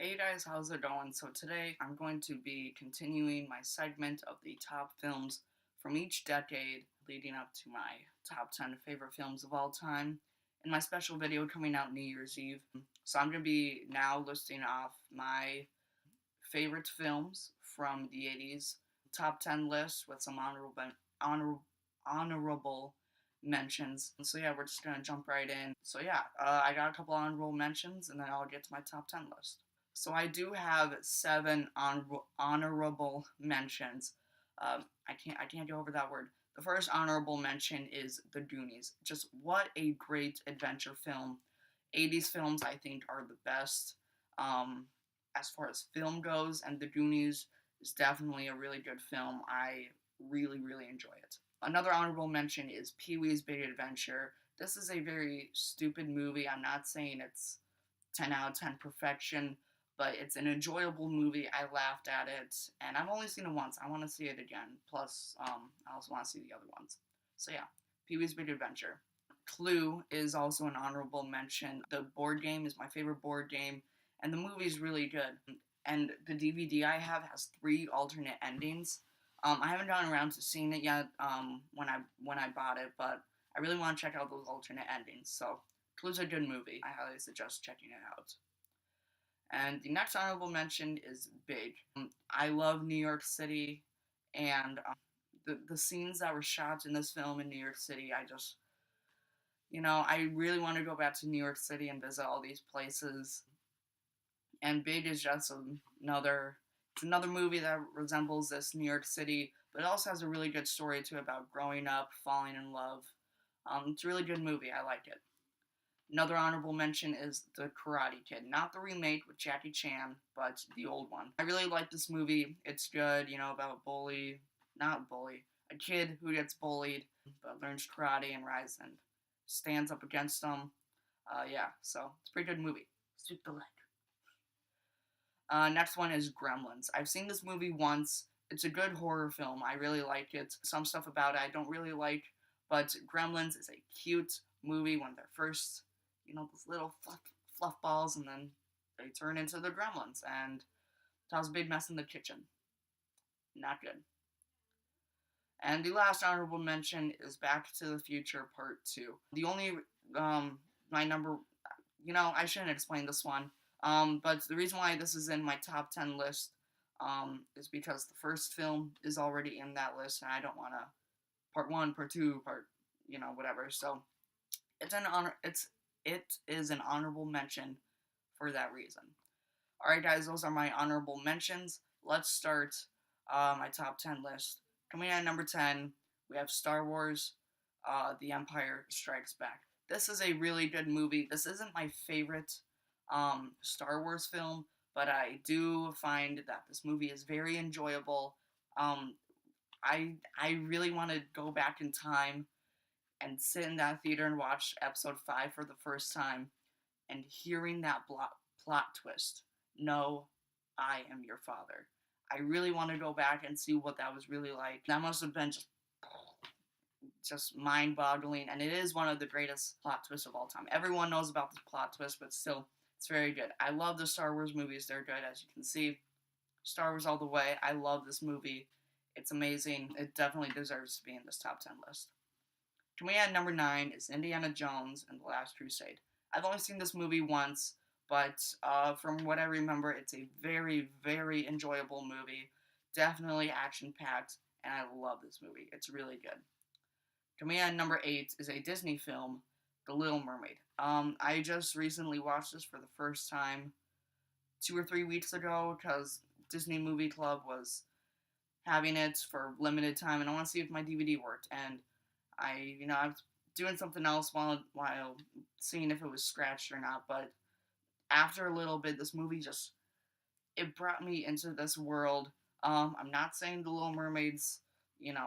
Hey guys, how's it going? So today I'm going to be continuing my segment of the top films from each decade leading up to my top 10 favorite films of all time in my special video coming out New Year's Eve. So I'm going to be now listing off my favorite films from the 80s, top 10 list with some honor, honorable mentions. And so yeah, we're just going to jump right in. So yeah, I got a couple honorable mentions and then I'll get to my top 10 list. So I do have seven honorable mentions. I can't get over that word. The first honorable mention is The Goonies. Just what a great adventure film. 80s films I think are the best um, as far as film goes, and The Goonies is definitely a really good film. I really enjoy it. Another honorable mention is Pee-wee's Big Adventure. This is a very stupid movie. I'm not saying it's 10 out of 10 perfection, but it's an enjoyable movie. I laughed at it, and I've only seen it once. I want to see it again. Plus, I also want to see the other ones. So yeah, Pee-wee's Big Adventure. Clue is also an honorable mention. The board game is my favorite board game, and the movie is really good. And the DVD I have has three alternate endings. I haven't gotten around to seeing it yet when I bought it, but I really want to check out those alternate endings. So Clue's a good movie. I highly suggest checking it out. And the next honorable mention is Big. I love New York City, and the scenes that were shot in this film in New York City, I really want to go back to New York City and visit all these places. And Big is just another movie that resembles this New York City, but it also has a really good story too about growing up, falling in love. It's a really good movie. I like it. Another honorable mention is The Karate Kid. Not the remake with Jackie Chan, but the old one. I really like this movie. It's good, about a kid who gets bullied, but learns karate and rise and stands up against them. Yeah, so it's a pretty good movie. Sweep the leg. Next one is Gremlins. I've seen this movie once. It's a good horror film. I really like it. Some stuff about it I don't really like, but Gremlins is a cute movie when they're first, those little fluff balls, and then they turn into the Gremlins and cause a big mess in the kitchen. Not good. And the last honorable mention is Back to the Future Part 2. The only, my number, I shouldn't explain this one. But the reason why this is in my top 10 list is because the first film is already in that list, and I don't want to part 1, part 2, whatever. So it's an honor. It is an honorable mention for that reason. All right, guys, those are my honorable mentions. Let's start my top 10 list. Coming in at number 10, we have Star Wars: The Empire Strikes Back. This is a really good movie. This isn't my favorite Star Wars film, but I do find that this movie is very enjoyable. I really want to go back in time and sit in that theater and watch Episode 5 for the first time, and hearing that plot twist. No, I am your father. I really want to go back and see what that was really like. That must have been just mind-boggling, and it is one of the greatest plot twists of all time. Everyone knows about this plot twist, but still, it's very good. I love the Star Wars movies. They're good, as you can see. Star Wars all the way. I love this movie. It's amazing. It definitely deserves to be in this top 10 list. Coming in at number 9 is Indiana Jones and the Last Crusade. I've only seen this movie once, but from what I remember, it's a very enjoyable movie. Definitely action-packed, and I love this movie. It's really good. Coming in at number 8 is a Disney film, The Little Mermaid. I just recently watched this for the first time 2 or 3 weeks ago because Disney Movie Club was having it for limited time, and I want to see if my DVD worked. And I was doing something else while seeing if it was scratched or not. But after a little bit, this movie it brought me into this world. I'm not saying The Little Mermaid's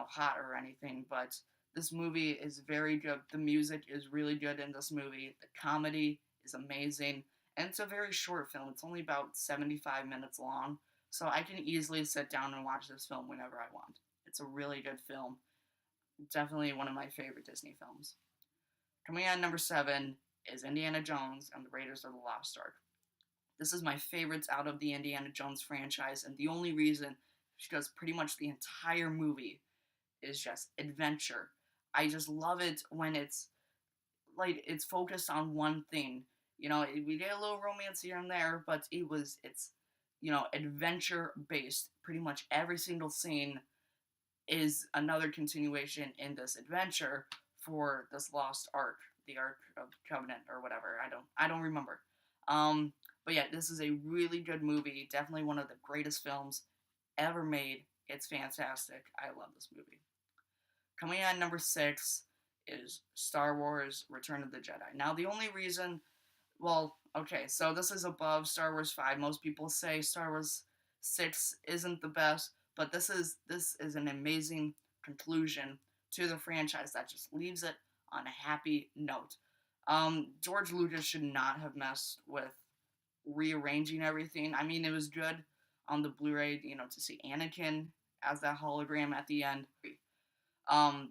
hot or anything, but this movie is very good. The music is really good in this movie. The comedy is amazing. And it's a very short film. It's only about 75 minutes long. So I can easily sit down and watch this film whenever I want. It's a really good film. Definitely one of my favorite Disney films. Coming in at number 7 is Indiana Jones and the Raiders of the Lost Ark. This is my favorites out of the Indiana Jones franchise, and the only reason is because pretty much the entire movie is just adventure. I just love it when it's like it's focused on one thing. We get a little romance here and there, but it's adventure based. Pretty much every single scene is another continuation in this adventure for this lost ark, the Ark of Covenant or whatever. I don't remember. Um, but yeah, this is a really good movie. Definitely one of the greatest films ever made. It's fantastic. I love this movie. Coming in at number 6 is Star Wars Return of the Jedi. Now, the only reason, well, okay, so this is above Star Wars 5. Most people say Star Wars 6 isn't the best, but this is an amazing conclusion to the franchise that just leaves it on a happy note. George Lucas should not have messed with rearranging everything. I mean, it was good on the Blu-ray, to see Anakin as that hologram at the end.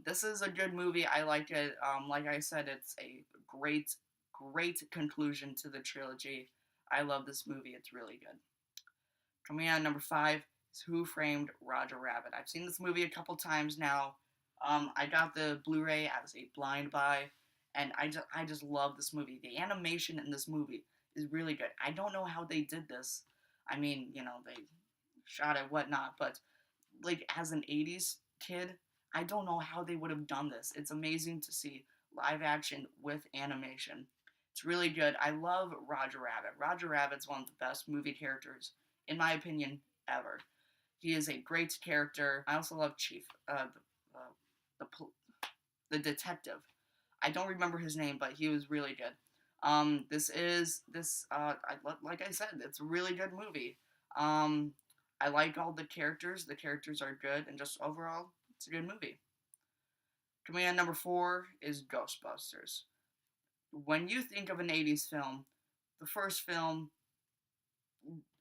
This is a good movie. I like it. Like I said, it's a great, great conclusion to the trilogy. I love this movie. It's really good. Coming out number 5 is Who Framed Roger Rabbit. I've seen this movie a couple times now. I got the Blu-ray as a blind buy, and I just love this movie. The animation in this movie is really good. I don't know how they did this. I mean, they shot it whatnot, but like as an 80's kid, I don't know how they would have done this. It's amazing to see live action with animation. It's really good. I love Roger Rabbit. Roger Rabbit's one of the best movie characters, in my opinion, ever. He is a great character. I also love Chief, the the detective. I don't remember his name, but he was really good. Like I said, it's a really good movie. I like all the characters. The characters are good, and just overall, it's a good movie. Coming in number 4 is Ghostbusters. When you think of an 80's film, the first film,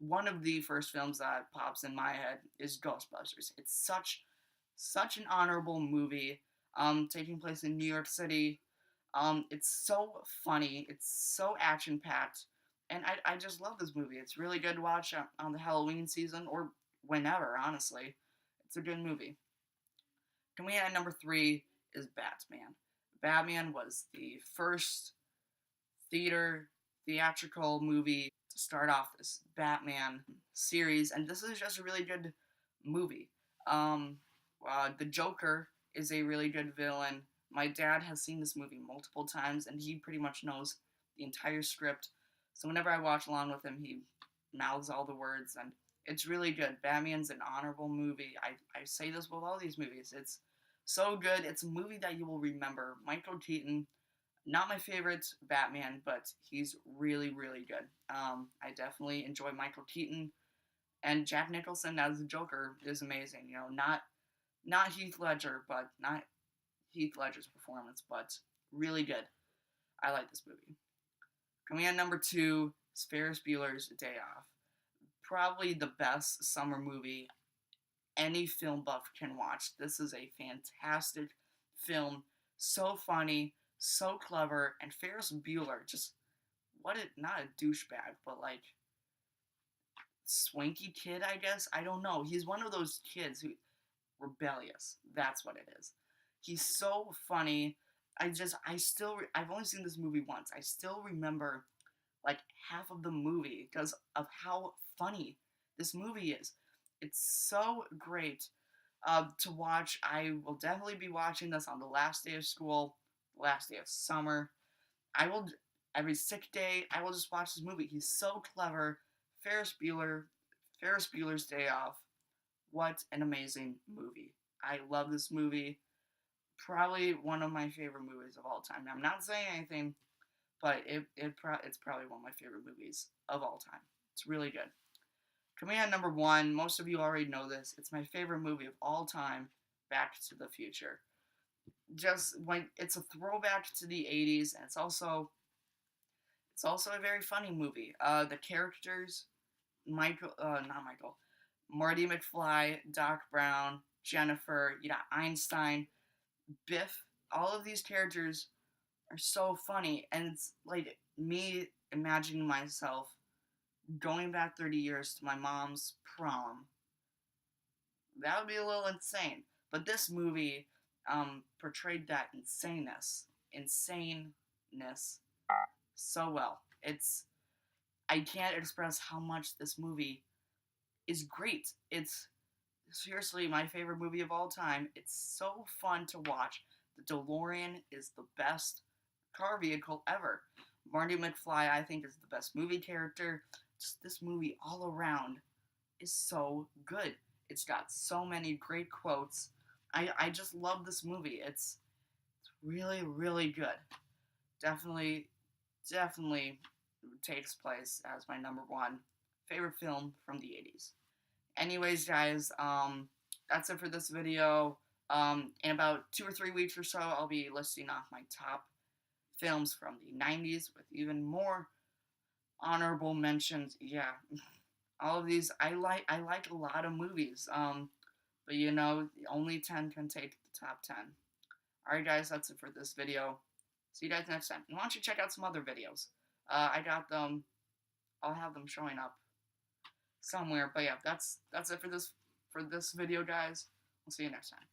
one of the first films that pops in my head is Ghostbusters. It's such an honorable movie, taking place in New York City. It's so funny. It's so action packed, and I just love this movie. It's really good to watch on the Halloween season or whenever. Honestly, it's a good movie. Coming in at number 3 is Batman. Batman was the first theatrical movie to start off this Batman series, and this is just a really good movie. Um, the Joker is a really good villain. My dad has seen this movie multiple times, and he pretty much knows the entire script. So whenever I watch along with him, he mouths all the words, and it's really good. Batman's an honorable movie. I say this with all these movies. It's so good. It's a movie that you will remember. Michael Keaton, not my favorite Batman, but he's really, really good. I definitely enjoy Michael Keaton, and Jack Nicholson as the Joker is amazing. Not Heath Ledger, but not Heath Ledger's performance, but really good. I like this movie. Coming in number 2 is Ferris Bueller's Day Off. Probably the best summer movie any film buff can watch. This is a fantastic film. So funny, so clever, and Ferris Bueller, just not a douchebag, but like swanky kid, I guess. I don't know. He's one of those kids who rebellious. That's what it is. He's so funny. I've only seen this movie once. I still remember like half of the movie because of how funny this movie is. It's so great to watch. I will definitely be watching this on the last day of school, the last day of summer. I will every sick day. I will just watch this movie. He's so clever. Ferris Bueller, Ferris Bueller's Day Off. What an amazing movie! I love this movie. Probably one of my favorite movies of all time. Now, I'm not saying anything, but it's probably one of my favorite movies of all time. It's really good. Coming in at number 1, most of you already know this. It's my favorite movie of all time, Back to the Future. Just like it's a throwback to the 80's, and it's also a very funny movie. The characters, not Michael, Marty McFly, Doc Brown, Jennifer, Einstein, Biff, all of these characters are so funny, and it's like me imagining myself going back 30 years to my mom's prom, that would be a little insane. But this movie portrayed that insaneness so well. I can't express how much this movie is great. It's seriously my favorite movie of all time. It's so fun to watch. The DeLorean is the best car vehicle ever. Marty McFly, I think, is the best movie character. Just this movie all around is so good. It's got so many great quotes. I just love this movie. It's really, really good. Definitely, definitely takes place as my number one favorite film from the 80s. Anyways, guys, that's it for this video. In about 2 or 3 weeks or so, I'll be listing off my top films from the 90s with even more honorable mentions. Yeah, all of these I like a lot of movies. But you know, only 10 can take the top 10. Alright guys, that's it for this video. See you guys next time. And why don't you check out some other videos? I got them. I'll have them showing up somewhere. But yeah, that's it for this video, guys. We'll see you next time.